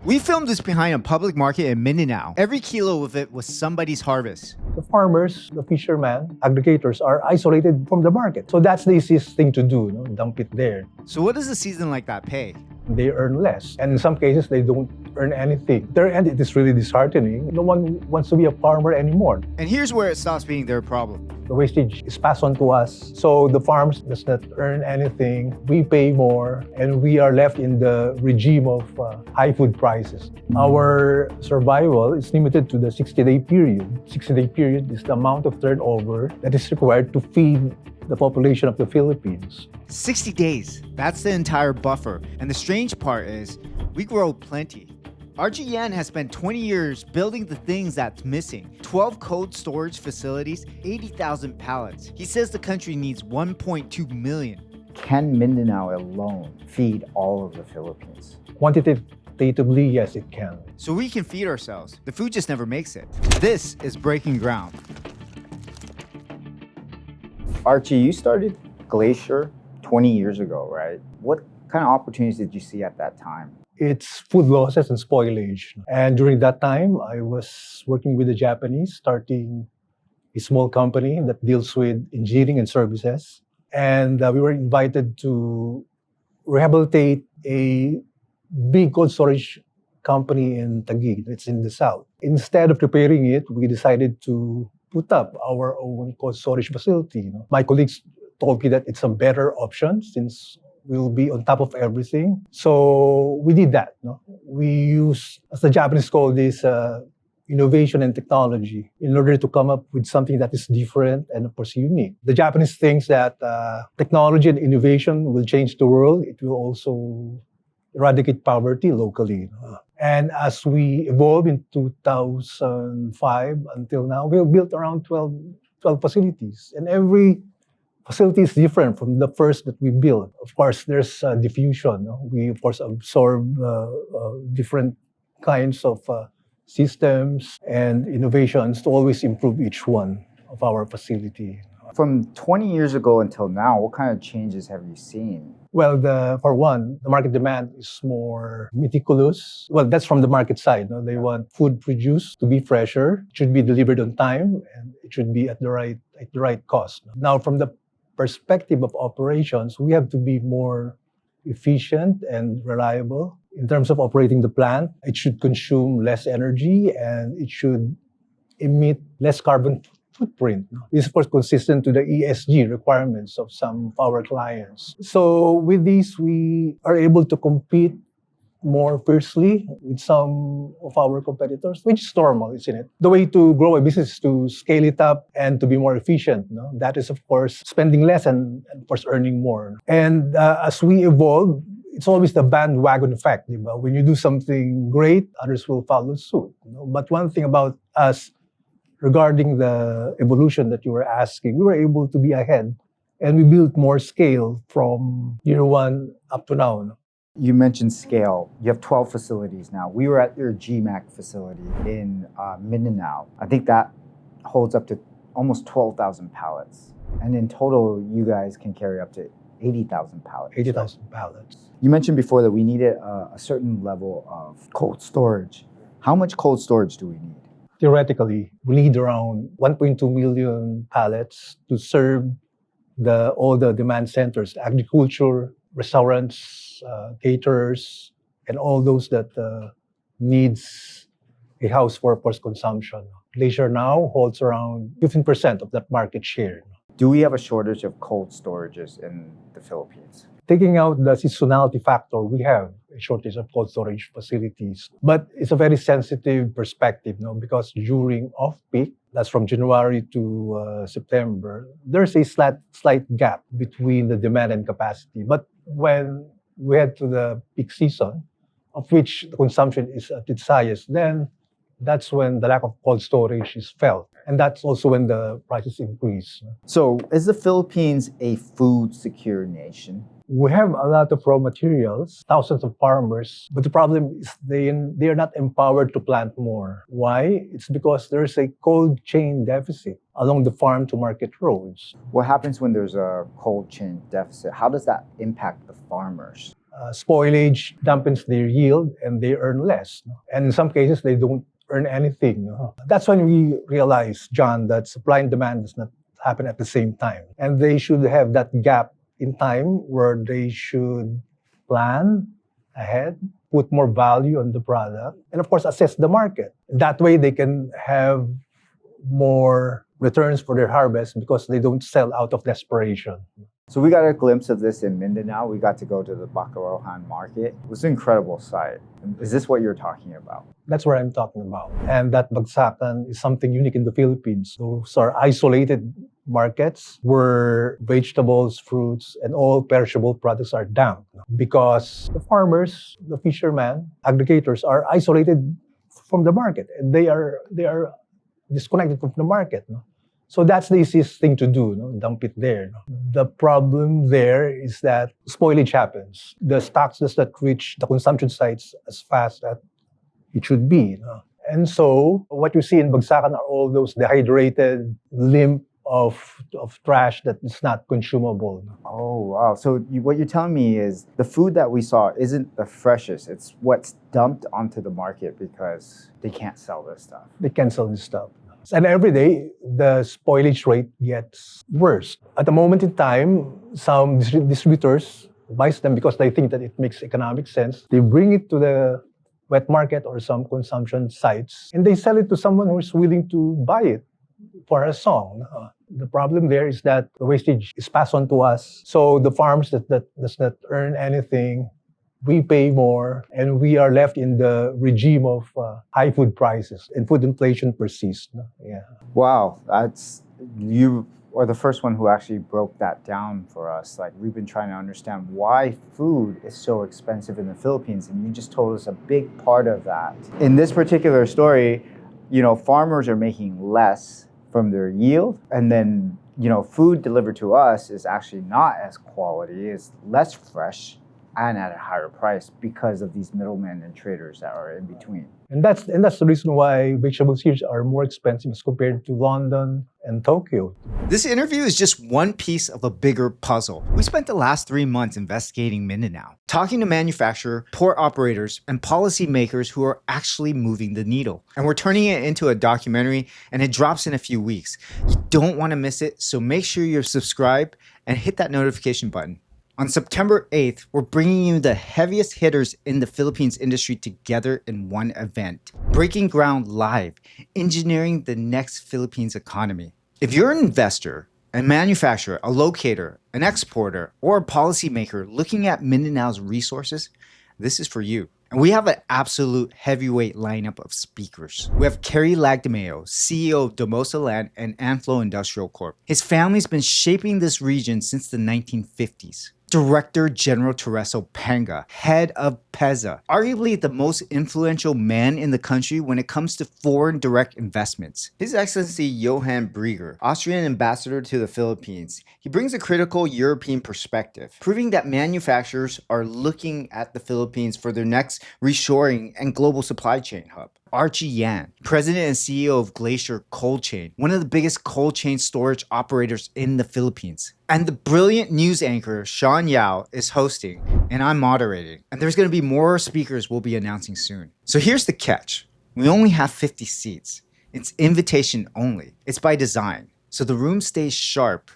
We filmed this behind a public market in Mindanao. Every kilo of it was somebody's harvest. The farmers, the fishermen, aggregators are isolated from the market. So that's the easiest thing to do, dump it there. So what does a season like that pay? They earn less. And in some cases, they don't earn anything. There, and it is really disheartening. No one wants to be a farmer anymore. And here's where it stops being their problem. The wastage is passed on to us. So the farms does not earn anything. We pay more, and we are left in the regime of high food prices. Our survival is limited to the 60-day period. 60-day period is the amount of turnover that is required to feed the population of the Philippines. 60 days, that's the entire buffer. And the strange part is, we grow plenty. Archie has spent 20 years building the things that's missing. 12 cold storage facilities, 80,000 pallets. He says the country needs 1.2 million. Can Mindanao alone feed all of the Philippines? Quantitatively, yes, it can. So we can feed ourselves. The food just never makes it. This is Breaking Ground. Archie, you started Glacier 20 years ago, right? What kind of opportunities did you see at that time? It's food losses and spoilage. And during that time, I was working with the Japanese, starting a small company that deals with engineering and services. And we were invited to rehabilitate a big cold storage company in Taguig. It's in the south. Instead of repairing it, we decided to put up our own cold storage facility. My colleagues told me that it's a better option since we'll be on top of everything. So we did that. We use, as the Japanese call this, innovation and technology in order to come up with something that is different and, of course, unique. The Japanese thinks that technology and innovation will change the world. It will also eradicate poverty locally. And as we evolved in 2005 until now, we've built around 12 facilities. And every facility is different from the first that we built. Of course, there's diffusion. We, of course, absorb different kinds of systems and innovations to always improve each one of our facility. From 20 years ago until now, what kind of changes have you seen? Well, for one, the market demand is more meticulous. Well, that's from the market side. They want food produced to be fresher, it should be delivered on time, and it should be at the right cost. Now, from the perspective of operations, we have to be more efficient and reliable. In terms of operating the plant, it should consume less energy and it should emit less carbon footprint. This is, of course, consistent to the ESG requirements of some of our clients. So with this, we are able to compete more fiercely with some of our competitors, which is normal, isn't it? The way to grow a business is to scale it up and to be more efficient. That is, of course, spending less and of course, earning more. And as we evolve, it's always the bandwagon effect. When you do something great, others will follow suit. But one thing about us, regarding the evolution that you were asking, we were able to be ahead and we built more scale from year one up to now. You mentioned scale. You have 12 facilities now. We were at your GMAC facility in Mindanao. I think that holds up to almost 12,000 pallets. And in total, you guys can carry up to 80,000 pallets. 80,000 pallets. You mentioned before that we needed a certain level of cold storage. How much cold storage do we need? Theoretically, we need around 1.2 million pallets to serve all the demand centers, agriculture, restaurants, caterers, and all those that needs a house for consumption. Glacier now holds around 15% of that market share. Do we have a shortage of cold storages in the Philippines? Taking out the seasonality factor, we have a shortage of cold storage facilities. But it's a very sensitive perspective, because during off-peak, that's from January to September, there's a slight gap between the demand and capacity. But when we head to the peak season, of which the consumption is at its highest, then that's when the lack of cold storage is felt. And that's also when the prices increase. So is the Philippines a food secure nation? We have a lot of raw materials, thousands of farmers, but the problem is they are not empowered to plant more. Why? It's because there's a cold chain deficit along the farm to market roads. What happens when there's a cold chain deficit? How does that impact the farmers? Spoilage dampens their yield and they earn less. No? And in some cases, they don't earn anything. No? That's when we realize, John, that supply and demand does not happen at the same time. And they should have that gap in time where they should plan ahead, put more value on the product, and of course, assess the market. That way, they can have more returns for their harvest because they don't sell out of desperation. So we got a glimpse of this in Mindanao. We got to go to the Johann market. It was an incredible sight. Is this what you're talking about? That's what I'm talking about. And that bagsakan is something unique in the Philippines. Those are isolated markets where vegetables, fruits, and all perishable products are dumped. Because the farmers, the fishermen, aggregators are isolated from the market. And they are disconnected from the market. No? So that's the easiest thing to do, no? Dump it there. No? The problem there is that spoilage happens. The stocks does not reach the consumption sites as fast as it should be. No? And so what you see in bagsakan are all those dehydrated, limp of trash that is not consumable. No? Oh, wow. So what you're telling me is the food that we saw isn't the freshest. It's what's dumped onto the market because they can't sell this stuff. They can't sell this stuff. And every day, the spoilage rate gets worse. At the moment in time, some distributors buy them because they think that it makes economic sense. They bring it to the wet market or some consumption sites, and they sell it to someone who is willing to buy it for a song. The problem there is that the wastage is passed on to us. So the farms that does not earn anything, we pay more, and we are left in the regime of high food prices, and food inflation persists. No? Yeah. Wow, you are the first one who actually broke that down for us. Like, we've been trying to understand why food is so expensive in the Philippines, and you just told us a big part of that. In this particular story, farmers are making less from their yield, and then, food delivered to us is actually not as quality, it's less fresh, and at a higher price because of these middlemen and traders that are in between. And that's the reason why vegetables here are more expensive as compared to London and Tokyo. This interview is just one piece of a bigger puzzle. We spent the last 3 months investigating Mindanao, talking to manufacturers, port operators, and policymakers who are actually moving the needle. And we're turning it into a documentary, and it drops in a few weeks. You don't want to miss it, so make sure you're subscribed and hit that notification button. On September 8th, we're bringing you the heaviest hitters in the Philippines industry together in one event. Breaking ground live, engineering the next Philippines economy. If you're an investor, a manufacturer, a locator, an exporter, or a policymaker looking at Mindanao's resources, this is for you. And we have an absolute heavyweight lineup of speakers. We have Cary Lagdameo, CEO of Damosa Land and Anflo Industrial Corp. His family's been shaping this region since the 1950s. Director General Tereso Panga, head of PEZA, arguably the most influential man in the country when it comes to foreign direct investments. His Excellency Johann Brieger, Austrian ambassador to the Philippines. He brings a critical European perspective, proving that manufacturers are looking at the Philippines for their next reshoring and global supply chain hub. Archie, president and CEO of Glacier Cold Chain, one of the biggest cold chain storage operators in the Philippines. And the brilliant news anchor, Sean Yao, is hosting, and I'm moderating. And there's going to be more speakers we'll be announcing soon. So here's the catch. We only have 50 seats. It's invitation only. It's by design. So the room stays sharp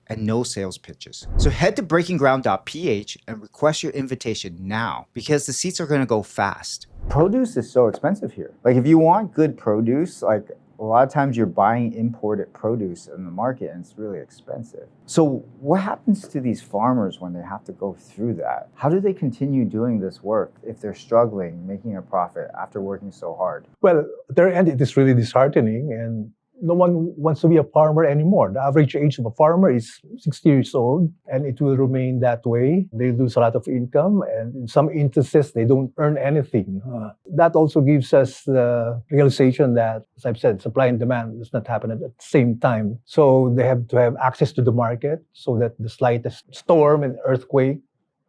and no sales pitches. So head to breakingground.ph and request your invitation now because the seats are going to go fast. Produce is so expensive here. Like, if you want good produce, like, a lot of times you're buying imported produce in the market and it's really expensive. So what happens to these farmers when they have to go through that? How do they continue doing this work if they're struggling, making a profit after working so hard? Well, at their end, it is really disheartening, and no one wants to be a farmer anymore. The average age of a farmer is 60 years old, and it will remain that way. They lose a lot of income, and in some instances, they don't earn anything. That also gives us the realization that, as I've said, supply and demand does not happen at the same time. So they have to have access to the market so that the slightest storm and earthquake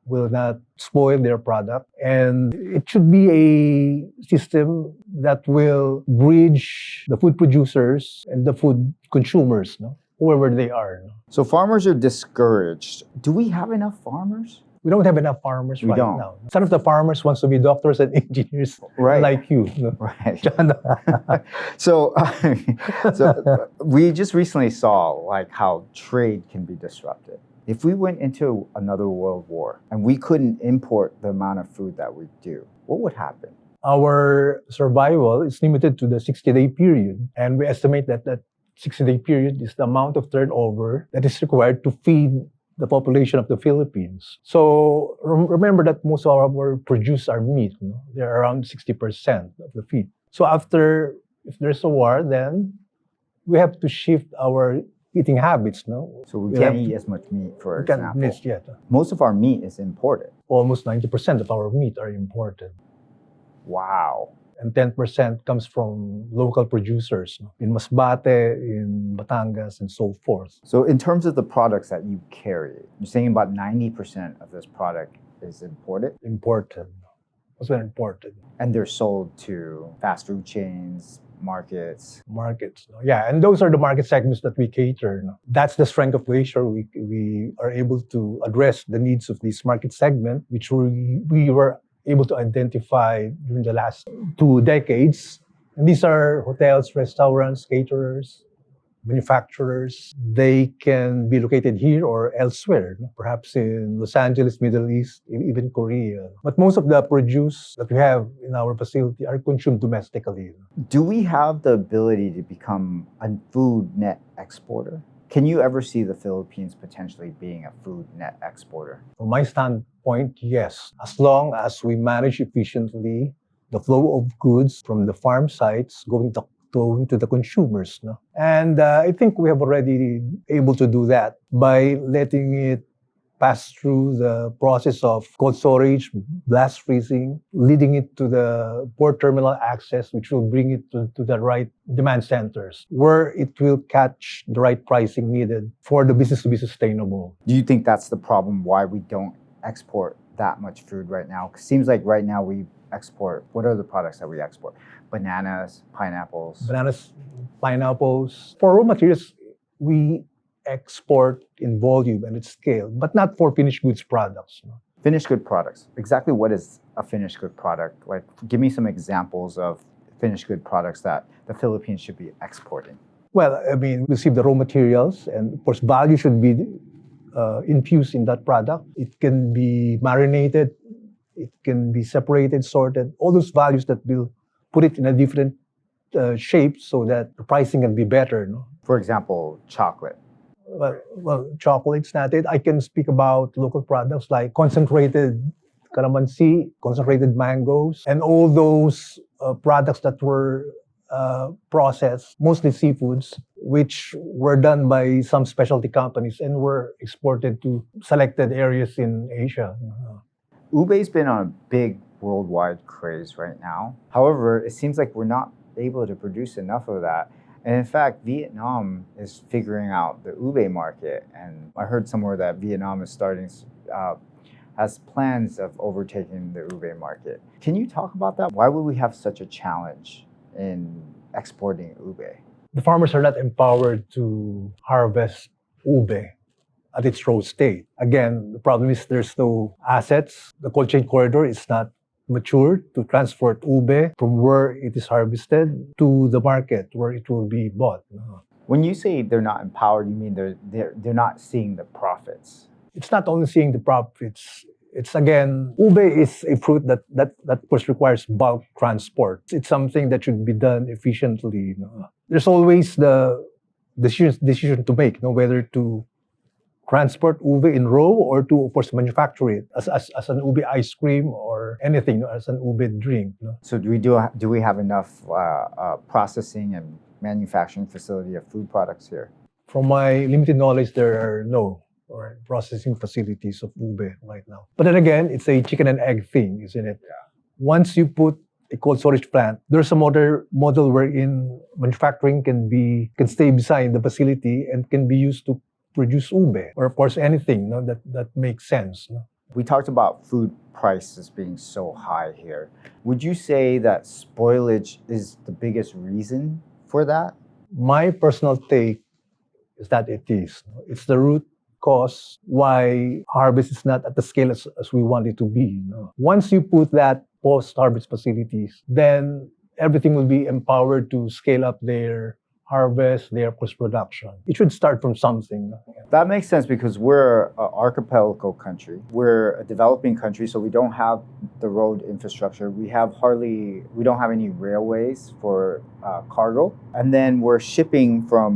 will not spoil their product. And it should be a system that will bridge the food producers and the food consumers, whoever they are. So farmers are discouraged. Do we have enough farmers? We don't have enough farmers We right don't. now. Some of the farmers wants to be doctors and engineers, Right. like you. Right. John. So, so we just recently saw like how trade can be disrupted. If we went into another world war and we couldn't import the amount of food that we do, what would happen? Our survival is limited to the 60-day period, and we estimate that that 60-day period is the amount of turnover that is required to feed the population of the Philippines. So remember that most of our produce are meat. They're around 60% of the feed. So after, if there's a war, then we have to shift our eating habits. So we We can't have eat to- as much meat, for We can't example. miss yet. Most of our meat is imported. Almost 90% of our meat are imported, Wow. and 10% comes from local producers in Masbate, in Batangas, and so forth. So in terms of the products that you carry, you're saying about 90% of this product is imported Imported. What's been imported? and they're sold to fast food chains, markets. Markets. Yeah, and those are the market segments that we cater. That's the strength of Glacier. We are able to address the needs of this market segment, which we were able to identify during the last 2 decades. And these are hotels, restaurants, caterers, manufacturers. They can be located here or elsewhere, perhaps in Los Angeles, Middle East, even Korea. But most of the produce that we have in our facility are consumed domestically. Do we have the ability to become a food net exporter? Can you ever see the Philippines potentially being a food net exporter? From my standpoint, yes. As long as we manage efficiently the flow of goods from the farm sites going to the consumers. And I think we have already able to do that by letting it pass through the process of cold storage, blast freezing, leading it to the port terminal access, which will bring it to the right demand centers, where it will catch the right pricing needed for the business to be sustainable. Do you think that's the problem why we don't export that much food right now? 'Cause it seems like right now we export, what are the products that we export? Bananas, pineapples. Bananas, pineapples. For raw materials, we export in volume and at scale, but not for finished goods products. Finished good products. Exactly what is a finished good product? Like, give me some examples of finished good products that the Philippines should be exporting. Well, I mean, we receive the raw materials, and of course, value should be infused in that product. It can be marinated, it can be separated, sorted, all those values that will put it in a different shape so that the pricing can be better. For example, chocolate. Well, chocolates natin. I can speak about local products like concentrated calamansi, concentrated mangoes, and all those products that were processed, mostly seafoods, which were done by some specialty companies and were exported to selected areas in Asia. Ube's been on a big worldwide craze right now. However, it seems like we're not able to produce enough of that. And in fact, Vietnam is figuring out the ube market. And I heard somewhere that Vietnam is has plans of overtaking the ube market. Can you talk about that? Why would we have such a challenge in exporting ube? The farmers are not empowered to harvest ube at its raw state. Again, the problem is there's no assets. The cold chain corridor is not mature to transport ube from where it is harvested to the market where it will be bought. When you say they're not empowered, you mean they're not seeing the profits. It's not only seeing the profits. It's again, ube is a fruit that of course requires bulk transport. It's something that should be done efficiently. There's always the decision to make, whether to transport ube in raw or to, of course, manufacture it as an ube ice cream or anything, as an ube drink. So do we have enough processing and manufacturing facility of food products here? From my limited knowledge, there are no processing facilities of ube right now. But then again, it's a chicken and egg thing, isn't it? Yeah. Once you put a cold storage plant, there's a model wherein manufacturing can stay beside the facility and can be used to produce ube, or of course anything that makes sense. We talked about food prices being so high here. Would you say that spoilage is the biggest reason for that? My personal take is that it is. It's the root cause why harvest is not at the scale as we want it to be. Once you put that post-harvest facilities, then everything will be empowered to scale up their harvest, their post-production. It should start from something. That makes sense because we're an archipelago country. We're a developing country, so we don't have the road infrastructure. We don't have any railways for cargo. And then we're shipping from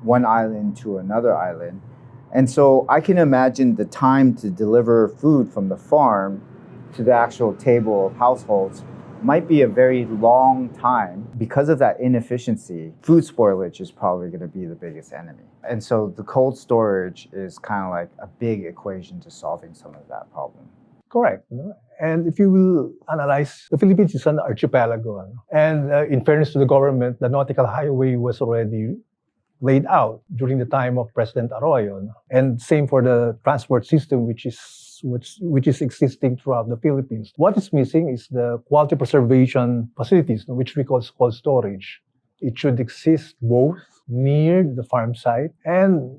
one island to another island. And so I can imagine the time to deliver food from the farm to the actual table of households might be a very long time. Because of that inefficiency, food spoilage is probably going to be the biggest enemy. And so the cold storage is kind of like a big equation to solving some of that problem. Correct. And if you will analyze, the Philippines is an archipelago. And in fairness to the government, the nautical highway was already laid out during the time of President Arroyo. And same for the transport system, which is existing throughout the Philippines. What is missing is the quality preservation facilities, which we call cold storage. It should exist both near the farm site and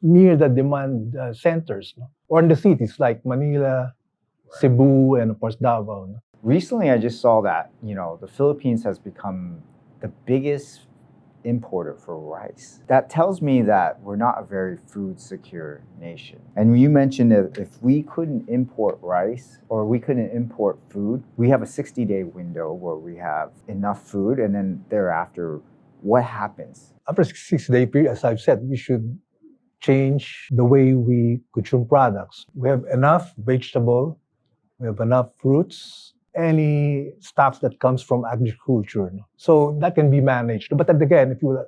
near the demand centers, or in the cities like Manila, Cebu, and of course Davao. Recently, I just saw that, the Philippines has become the biggest importer for rice. That tells me that we're not a very food secure nation. And you mentioned that if we couldn't import rice or we couldn't import food, we have a 60-day window where we have enough food, and then thereafter, what happens? After a 60-day period, as I've said, we should change the way we consume products. We have enough vegetable, we have enough fruits, any stuff that comes from agriculture. So that can be managed. But then again, if you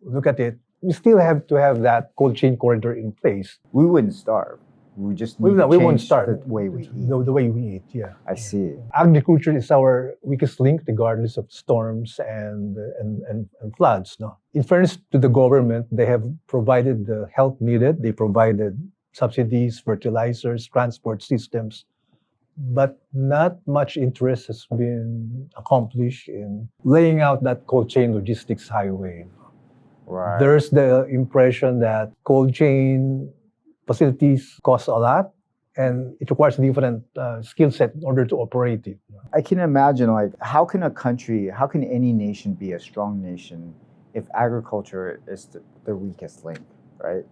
look at it, we still have to have that cold chain corridor in place. We wouldn't starve. We just need we to won't change starve. the way we eat. The way we eat, yeah. I see. Agriculture is our weakest link, regardless of storms and floods. In fairness to the government, they have provided the help needed. They provided subsidies, fertilizers, transport systems, but not much interest has been accomplished in laying out that cold chain logistics highway. Right. There's the impression that cold chain facilities cost a lot, and it requires a different skill set in order to operate it. I can imagine, how can any nation be a strong nation if agriculture is the weakest link, right?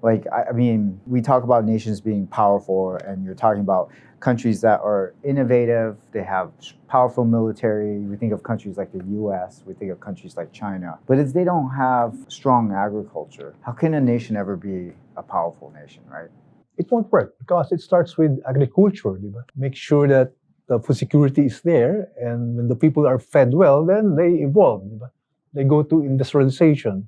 We talk about nations being powerful, and you're talking about countries that are innovative, they have powerful military. We think of countries like the US, we think of countries like China. But if they don't have strong agriculture, how can a nation ever be a powerful nation, right? It won't work because it starts with agriculture. Make sure that the food security is there, and when the people are fed well, then they evolve. They go to industrialization.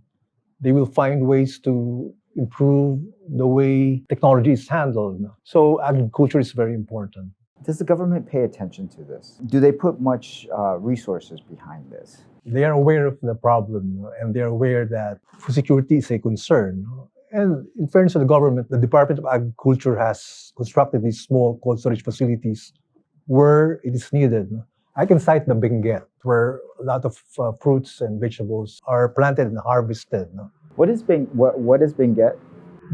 They will find ways to improve the way technology is handled. So agriculture is very important. Does the government pay attention to this? Do they put much resources behind this? They are aware of the problem, and they're aware that food security is a concern. And in fairness to the government, the Department of Agriculture has constructed these small cold storage facilities where it is needed. I can cite the Benguet, where a lot of fruits and vegetables are planted and harvested. What is Benguet?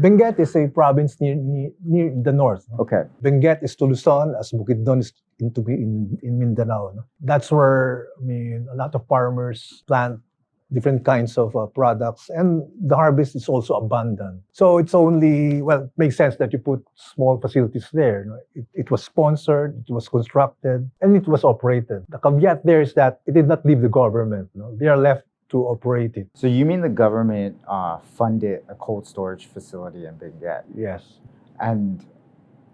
Benguet is a province near the north. Okay. Benguet is to Luzon as Bukidnon is in Mindanao. That's where a lot of farmers plant different kinds of products, and the harvest is also abundant. So it's only, it makes sense that you put small facilities there. It was sponsored, it was constructed, and it was operated. The caveat there is that it did not leave the government. They are left to operate it. So you mean the government funded a cold storage facility in Benguet? Yes. And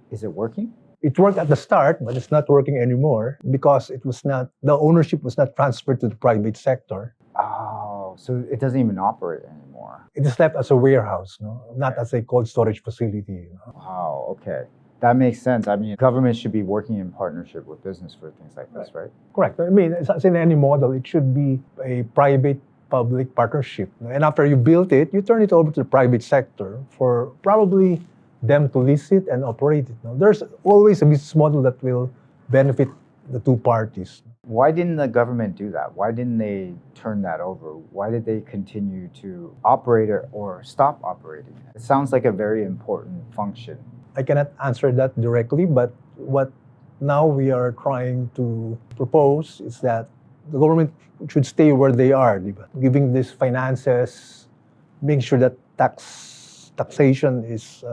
is it working? It worked at the start, but it's not working anymore because the ownership was not transferred to the private sector. Oh, so it doesn't even operate anymore. It is left as a warehouse, not as a cold storage facility. Wow, okay. That makes sense. Government should be working in partnership with business for things like this, right? Correct. As in any model, it should be a private-public partnership. And after you build it, you turn it over to the private sector for probably them to lease it and operate it. There's always a business model that will benefit the two parties. Why didn't the government do that? Why didn't they turn that over? Why did they continue to operate it or stop operating it? It sounds like a very important function. I cannot answer that directly, but what now we are trying to propose is that the government should stay where they are, diba? Giving these finances, making sure that taxation is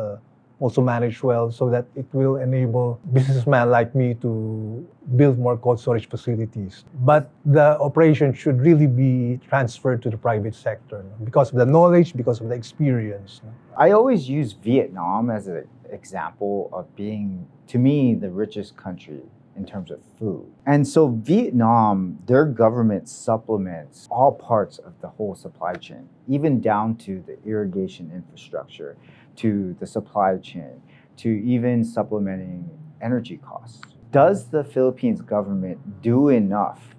also managed well so that it will enable businessmen like me to build more cold storage facilities. But the operation should really be transferred to the private sector, no? Because of the knowledge, because of the experience. No? I always use Vietnam as an example of being, to me, the richest country in terms of food. And so Vietnam, their government supplements all parts of the whole supply chain, even down to the irrigation infrastructure, to the supply chain, to even supplementing energy costs. Does the Philippines government do enough?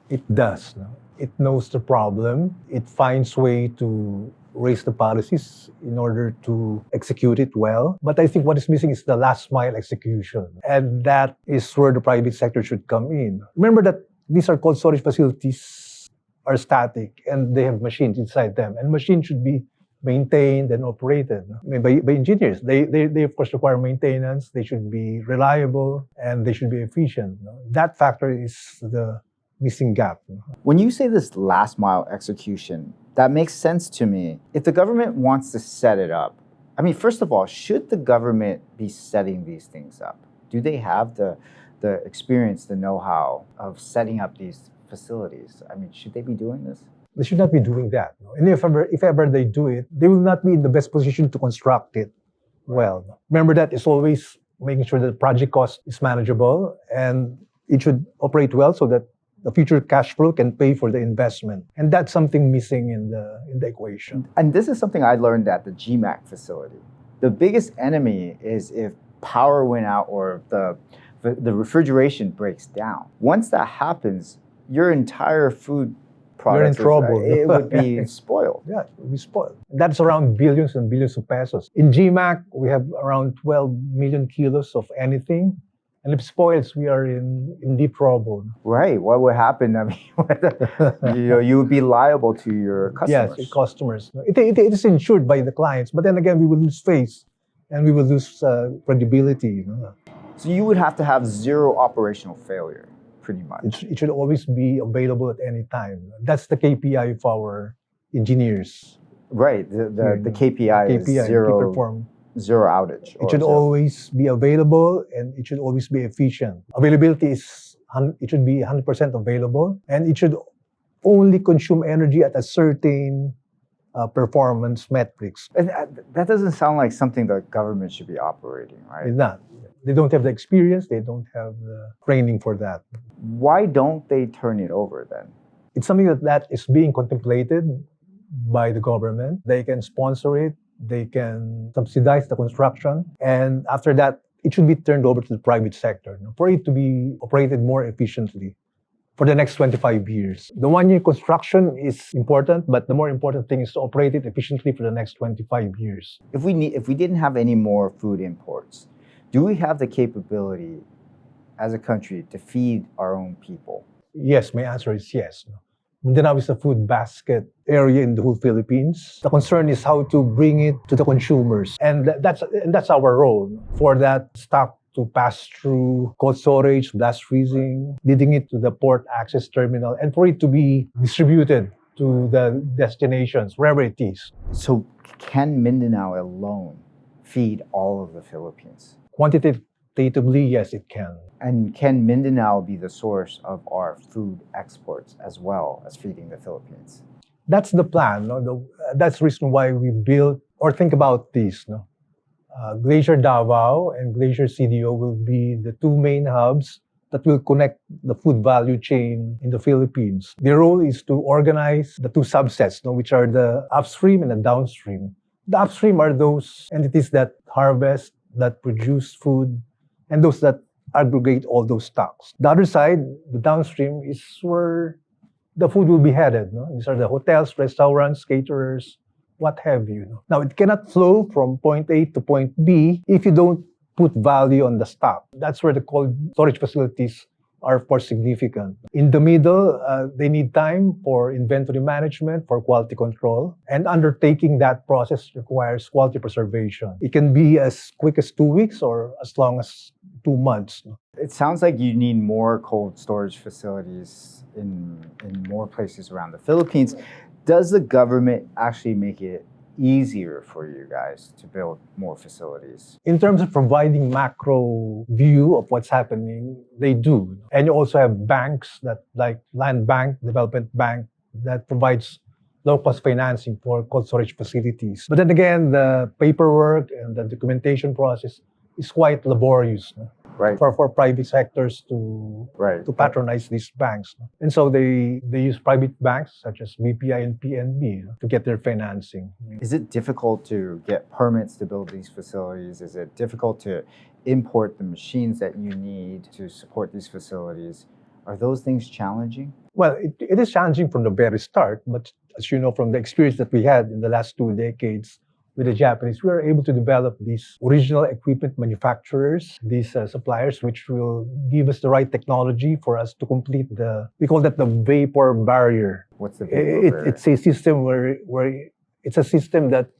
It does. No? It knows the problem. It finds way to raise the policies in order to execute it well. But I think what is missing is the last mile execution. And that is where the private sector should come in. Remember that these are cold storage facilities are static and they have machines inside them. And machines should be maintained and operated by engineers. They of course require maintenance, they should be reliable, and they should be efficient. That factor is the missing gap. When you say this last mile execution, that makes sense to me. If the government wants to set it up, I mean, first of all, should the government be setting these things up? Do they have the experience, the know-how of setting up these facilities? I mean, should they be doing this? They should not be doing that. And if ever they do it, they will not be in the best position to construct it well. Remember that it's always making sure that the project cost is manageable and it should operate well so that the future cash flow can pay for the investment. And that's something missing in the equation. And this is something I learned at the GMAC facility. The biggest enemy is if power went out or the refrigeration breaks down. Once that happens, your entire food You're in trouble. It would be spoiled. Yeah, it would be spoiled. That's around billions and billions of pesos. In GMAC, we have around 12 million kilos of anything. And if it spoils, we are in deep trouble. Right. What would happen? I mean, you would be liable to your customers. Yes, customers. It is insured by the clients, but then again, we will lose face and we will lose credibility. So you would have to have zero operational failure, pretty much. It should always be available at any time. That's the KPI of our engineers. Right. The KPI is zero outage. It should always be available and it should always be efficient. Availability it should be 100% available and it should only consume energy at a certain performance metrics. And that doesn't sound like something the government should be operating, right? It's not. They don't have the experience, they don't have the training for that. Why don't they turn it over then? It's something that is being contemplated by the government. They can sponsor it, they can subsidize the construction, and after that, it should be turned over to the private sector for it to be operated more efficiently for the next 25 years. The one-year construction is important, but the more important thing is to operate it efficiently for the next 25 years. If we didn't have any more food imports, do we have the capability as a country to feed our own people? Yes, my answer is yes. Mindanao is a food basket area in the whole Philippines. The concern is how to bring it to the consumers. And that's our role, for that stock to pass through cold storage, blast freezing, leading it to the port access terminal, and for it to be distributed to the destinations, wherever it is. So can Mindanao alone feed all of the Philippines? Quantitatively, yes, it can. And can Mindanao be the source of our food exports as well as feeding the Philippines? That's the plan. That's the reason why we built, or think about this. Glacier Davao and Glacier CDO will be the two main hubs that will connect the food value chain in the Philippines. Their role is to organize the two subsets, which are the upstream and the downstream. The upstream are those entities that harvest, that produce food, and those that aggregate all those stocks. The other side, the downstream, is where the food will be headed. These are the hotels, restaurants, caterers, what have you. Now, it cannot flow from point A to point B if you don't put value on the stock. That's where the cold storage facilities are of course significant. In the middle, they need time for inventory management, for quality control, and undertaking that process requires quality preservation. It can be as quick as 2 weeks or as long as 2 months. It sounds like you need more cold storage facilities in more places around the Philippines. Does the government actually make it easier for you guys to build more facilities? In terms of providing macro view of what's happening, they do. And you also have banks that like Land Bank, Development Bank, that provides low-cost financing for cold storage facilities. But then again, the paperwork and the documentation process is quite laborious. Right. For private sectors to patronize these banks. And so they use private banks such as BPI and PNB to get their financing. Is it difficult to get permits to build these facilities? Is it difficult to import the machines that you need to support these facilities? Are those things challenging? Well, it is challenging from the very start, but as you know from the experience that we had in the last 2 decades, with the Japanese, we are able to develop these original equipment manufacturers, these suppliers, which will give us the right technology for us to complete we call that the vapor barrier. What's the vapor barrier? It's a system where it's a system that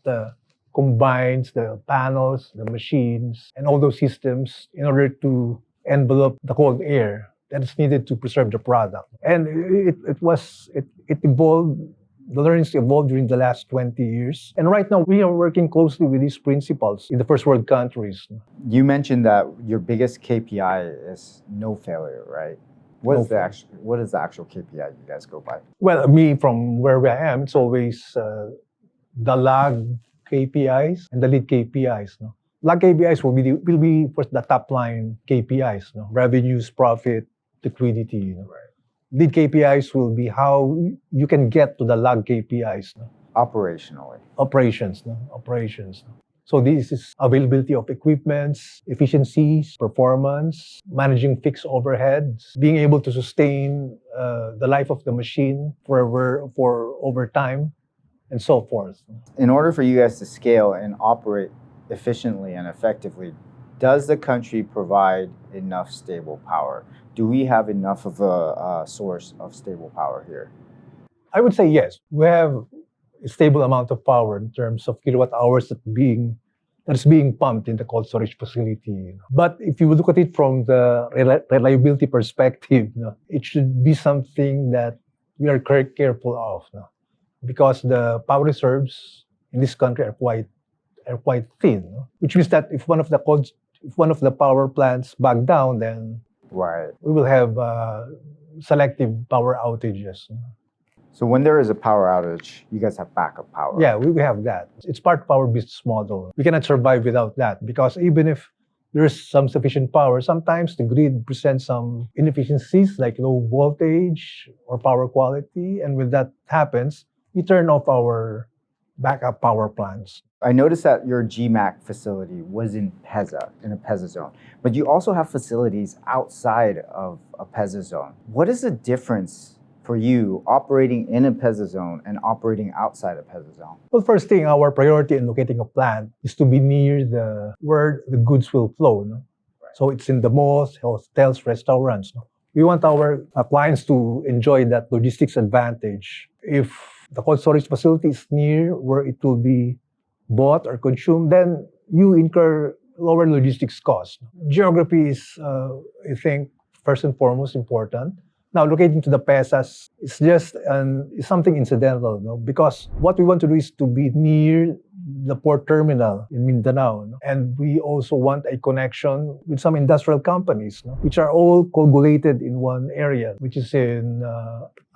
combines the panels, the machines, and all those systems in order to envelope the cold air that is needed to preserve the product. And it evolved. The learnings evolved during the last 20 years. And right now, we are working closely with these principles in the first world countries. You mentioned that your biggest KPI is no failure, right? What is the actual KPI you guys go by? Well, me, from where I am, it's always the lag KPIs and the lead KPIs. No? Lag KPIs will be first the top line KPIs, no? Revenues, profit, liquidity. No? Lead KPIs will be how you can get to the lag KPIs. No? Operationally. Operations. No? Operations. No? So this is availability of equipments, efficiencies, performance, managing fixed overheads, being able to sustain the life of the machine for over time, and so forth. In order for you guys to scale and operate efficiently and effectively, does the country provide enough stable power? Do we have enough of a source of stable power here? I would say yes. We have a stable amount of power in terms of kilowatt hours that is being pumped in the cold storage facility. But if you look at it from the reliability perspective, it should be something that we are careful of, because the power reserves in this country are quite thin, which means that if one of the power plants back down, then we will have selective power outages. So when there is a power outage, you guys have backup power? Yeah, we have that. It's part of our business model. We cannot survive without that because even if there is some sufficient power, sometimes the grid presents some inefficiencies like low voltage or power quality. And when that happens, we turn off our backup power plants. I noticed that your GMAC facility was in PEZA, in a PEZA zone, but you also have facilities outside of a PEZA zone. What is the difference for you operating in a PEZA zone and operating outside a PEZA zone? Well, first thing, our priority in locating a plant is to be near where the goods will flow. Right. So it's in the malls, hotels, restaurants. We want our clients to enjoy that logistics advantage. If the cold storage facility is near where it will be bought or consumed, then you incur lower logistics costs. Geography is, I think, first and foremost important. Now, locating to the PEZAs is just is something incidental, because what we want to do is to be near the port terminal in Mindanao. And we also want a connection with some industrial companies, which are all coagulated in one area, which is in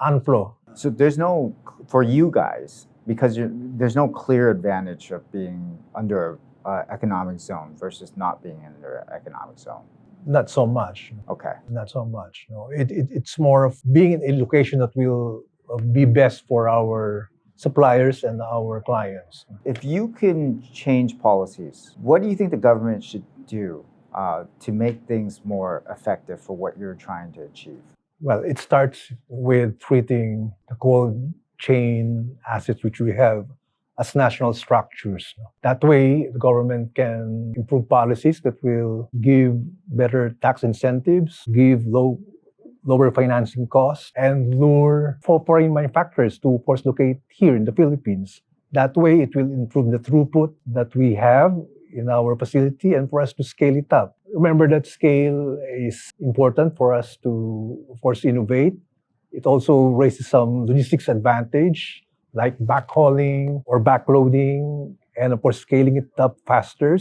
Anflo. So there's no, for you guys, because there's no clear advantage of being under an economic zone versus not being under an economic zone. Not so much. Okay. Not so much. No, it's more of being in a location that will be best for our suppliers and our clients. If you can change policies, what do you think the government should do to make things more effective for what you're trying to achieve? Well, it starts with treating the cold chain assets which we have as national structures. That way, the government can improve policies that will give better tax incentives, give low lower financing costs, and lure foreign manufacturers to, of course, locate here in the Philippines. That way, it will improve the throughput that we have in our facility and for us to scale it up. Remember that scale is important for us to, of course, innovate. It also raises some logistics advantage like backhauling or backloading and, of course, scaling it up faster.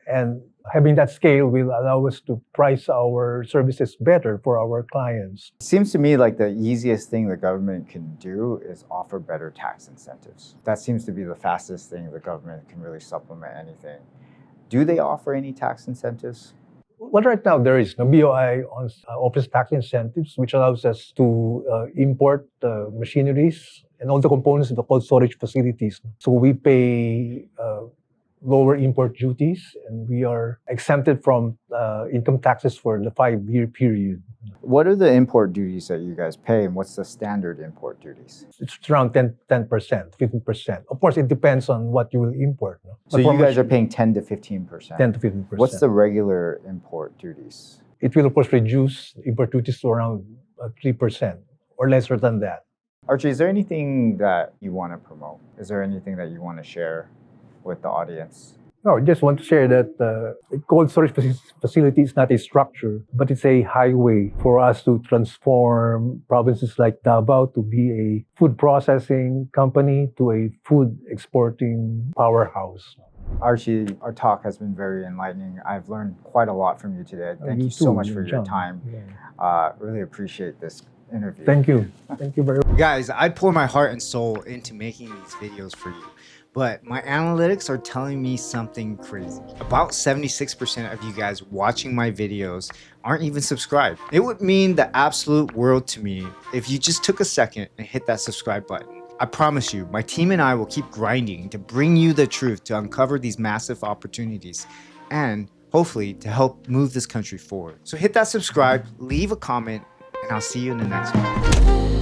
And having that scale will allow us to price our services better for our clients. It seems to me like the easiest thing the government can do is offer better tax incentives. That seems to be the fastest thing the government can really supplement anything. Do they offer any tax incentives? Well, right now there is. The BOI offers tax incentives, which allows us to import machineries and all the components of the cold storage facilities. So we pay lower import duties, and we are exempted from income taxes for the 5-year period. What are the import duties that you guys pay, and what's the standard import duties? It's around 10%, 15%. Of course, it depends on what you will import. No? So you guys are paying 10 to 15%? 10 to 15%. What's the regular import duties? It will, of course, reduce import duties to around 3% or lesser than that. Archie, is there anything that you want to promote? Is there anything that you want to share with the audience? No, I just want to share that a cold storage facility is not a structure, but it's a highway for us to transform provinces like Davao to be a food processing company to a food exporting powerhouse. Archie, our talk has been very enlightening. I've learned quite a lot from you today. Thank you so too, much for your John. time. Yeah. Really appreciate this interview. Thank you. Thank you very much. Guys, I pour my heart and soul into making these videos for you. But my analytics are telling me something crazy. About 76% of you guys watching my videos aren't even subscribed. It would mean the absolute world to me if you just took a second and hit that subscribe button. I promise you, my team and I will keep grinding to bring you the truth, to uncover these massive opportunities, and hopefully to help move this country forward. So hit that subscribe, leave a comment, and I'll see you in the next one.